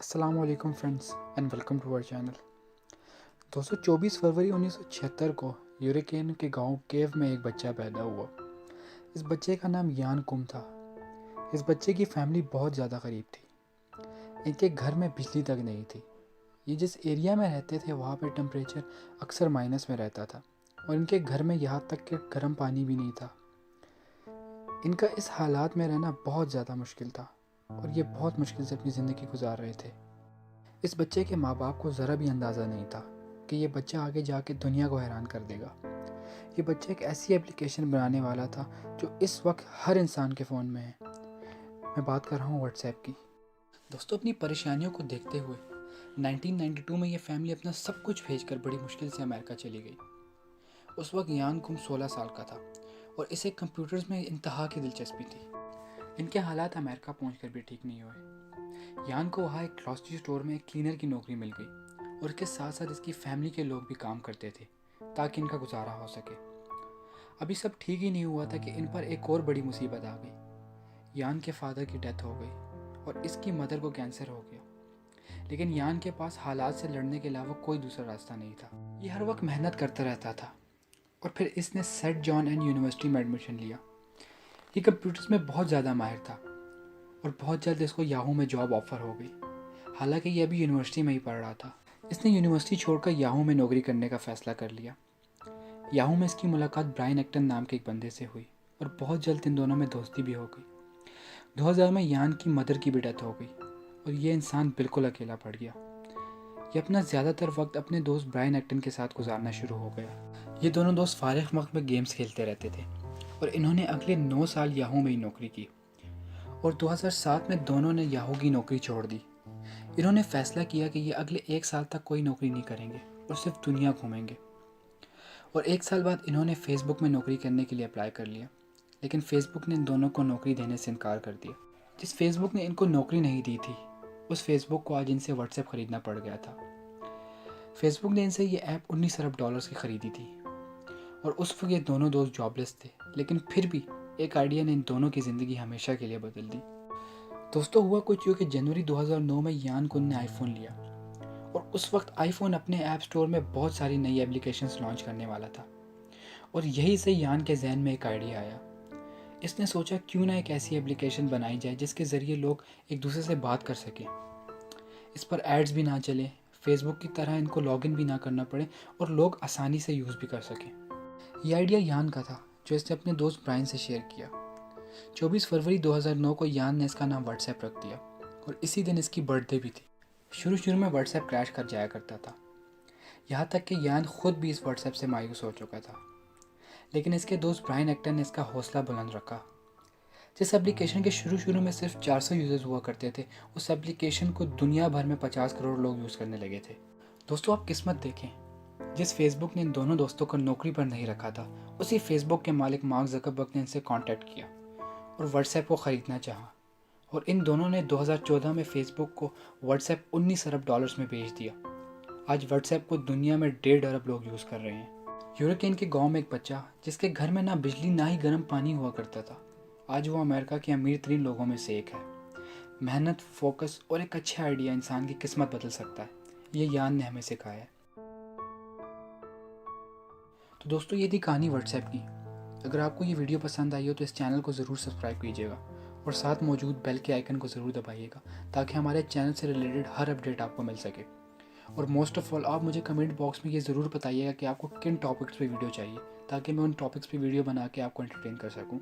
अस्सलाम वालेकुम friends and welcome to our channel. दोस्तों 24 फरवरी 1976 को यूरोकेन के गांव केव में एक बच्चा पैदा हुआ। इस बच्चे का नाम यान कुम था। इस बच्चे की फैमिली बहुत ज़्यादा गरीब थी। इनके घर में बिजली तक नहीं थी। ये जिस एरिया में रहते थे वहाँ पे टेम्परेचर अक्सर माइनस में रहता था और इनके घर में यहाँ तक कि गर्म पानी भी नहीं था। इनका इस हालात में रहना बहुत ज़्यादा मुश्किल था और ये बहुत मुश्किल से अपनी ज़िंदगी गुजार रहे थे। इस बच्चे के माँ बाप को ज़रा भी अंदाज़ा नहीं था कि ये बच्चा आगे जाके दुनिया को हैरान कर देगा। ये बच्चा एक ऐसी एप्लीकेशन बनाने वाला था जो इस वक्त हर इंसान के फ़ोन में है। मैं बात कर रहा हूँ व्हाट्सएप की। दोस्तों अपनी परेशानियों को देखते हुए 1992 में ये फैमिली अपना सब कुछ भेजकर बड़ी मुश्किल से अमेरिका चली गई। उस वक्त यान कुम 16 साल का था और इसे कंप्यूटर्स में इंतहा की दिलचस्पी थी। इनके हालात अमेरिका पहुंचकर भी ठीक नहीं हुए। यान को वहाँ एक ग्रॉसरी स्टोर में एक क्लीनर की नौकरी मिल गई और इसके साथ साथ इसकी फैमिली के लोग भी काम करते थे ताकि इनका गुजारा हो सके। अभी सब ठीक ही नहीं हुआ था कि इन पर एक और बड़ी मुसीबत आ गई। यान के फादर की डेथ हो गई और इसकी मदर को कैंसर हो गया। लेकिन यान के पास हालात से लड़ने के अलावा कोई दूसरा रास्ता नहीं था। ये हर वक्त मेहनत करता रहता था और फिर इसने सेंट जॉन एंड यूनिवर्सिटी में एडमिशन लिया। ये कंप्यूटर्स में बहुत ज़्यादा माहिर था और बहुत जल्द इसको याहू में जॉब ऑफर हो गई। हालांकि ये अभी यूनिवर्सिटी में ही पढ़ रहा था। इसने यूनिवर्सिटी छोड़कर याहू में नौकरी करने का फ़ैसला कर लिया। याहू में इसकी मुलाकात ब्रायन एक्टन नाम के एक बंदे से हुई और बहुत जल्द इन दोनों में दोस्ती भी हो गई। 2000 में यान की मदर की भी डेथ हो गई और ये इंसान बिल्कुल अकेला पड़ गया। ये अपना ज़्यादातर वक्त अपने दोस्त ब्रायन एक्टन के साथ गुजारना शुरू हो गया। ये दोनों दोस्त फारिग वक्त में गेम्स खेलते रहते थे और इन्होंने अगले 9 साल याहू में ही नौकरी की और 2007 में दोनों ने याहू की नौकरी छोड़ दी। इन्होंने फैसला किया कि ये अगले 1 साल तक कोई नौकरी नहीं करेंगे और सिर्फ दुनिया घूमेंगे। और 1 साल बाद इन्होंने फेसबुक में नौकरी करने के लिए अप्लाई कर लिया, लेकिन फेसबुक ने इन दोनों को नौकरी देने से इनकार कर दिया। जिस फेसबुक ने इनको नौकरी नहीं दी थी उस फेसबुक को आज इनसे व्हाट्सएप खरीदना पड़ गया था। फेसबुक ने इनसे ये ऐप 19 अरब डॉलर्स की खरीदी थी और उस वक्त ये दोनों दोस्त जॉबलेस थे, लेकिन फिर भी एक आइडिया ने इन दोनों की ज़िंदगी हमेशा के लिए बदल दी। दोस्तों हुआ कुछ यूँ कि जनवरी 2009 में यान कुन ने आईफोन लिया और उस वक्त आईफोन अपने ऐप स्टोर में बहुत सारी नई एप्लीकेशंस लॉन्च करने वाला था और यही से यान के जहन में एक आइडिया आया। इसने सोचा क्यों ना एक ऐसी एप्लीकेशन बनाई जाए जिसके ज़रिए लोग एक दूसरे से बात कर सकें। इस पर एड्स भी ना चले, फेसबुक की तरह इनको लॉगिन भी ना करना पड़े और लोग आसानी से यूज़ भी कर सकें। यह आइडिया यान का था जो इसने अपने दोस्त ब्रायन से शेयर किया। 24 फरवरी 2009 को यान ने इसका नाम व्हाट्सएप रख दिया और इसी दिन इसकी बर्थडे भी थी। शुरू में व्हाट्सएप क्रैश कर जाया करता था, यहाँ तक कि यान खुद भी इस व्हाट्सएप से मायूस हो चुका था। लेकिन इसके दोस्त ब्रायन एक्टन ने इसका हौसला बुलंद रखा। जिस एप्लीकेशन के शुरू में सिर्फ 400 यूज़र्स हुआ करते थे, उस एप्लीकेशन को दुनिया भर में 50 करोड़ लोग यूज़ करने लगे थे। दोस्तों आप किस्मत देखें, जिस फेसबुक ने इन दोनों दोस्तों को नौकरी पर नहीं रखा था, उसी फेसबुक के मालिक मार्क ज़करबर्ग ने इनसे कांटेक्ट किया और व्हाट्सएप को ख़रीदना चाहा और इन दोनों ने 2014 में फेसबुक को व्हाट्सएप 19 अरब डॉलर्स में बेच दिया। आज व्हाट्सएप को दुनिया में 1.5 अरब लोग यूज़ कर रहे हैं। यूरोकेन के गांव में एक बच्चा जिसके घर में ना बिजली ना ही गर्म पानी हुआ करता था, आज वो अमेरिका के अमीर तरीन लोगों में से एक है। मेहनत, फोकस और एक अच्छा आइडिया इंसान की किस्मत बदल सकता है, ये यान ने हमें सिखाया है। तो दोस्तों ये थी कहानी व्हाट्सएप की। अगर आपको ये वीडियो पसंद आई हो तो इस चैनल को ज़रूर सब्सक्राइब कीजिएगा और साथ मौजूद बेल के आइकन को ज़रूर दबाइएगा ताकि हमारे चैनल से रिलेटेड हर अपडेट आपको मिल सके। और मोस्ट ऑफ ऑल आप मुझे कमेंट बॉक्स में ये ज़रूर बताइएगा कि आपको किन टॉपिक्स पे वीडियो चाहिए ताकि मैं उन टॉपिक्स पे वीडियो बना के आपको एंटरटेन कर सकूँ।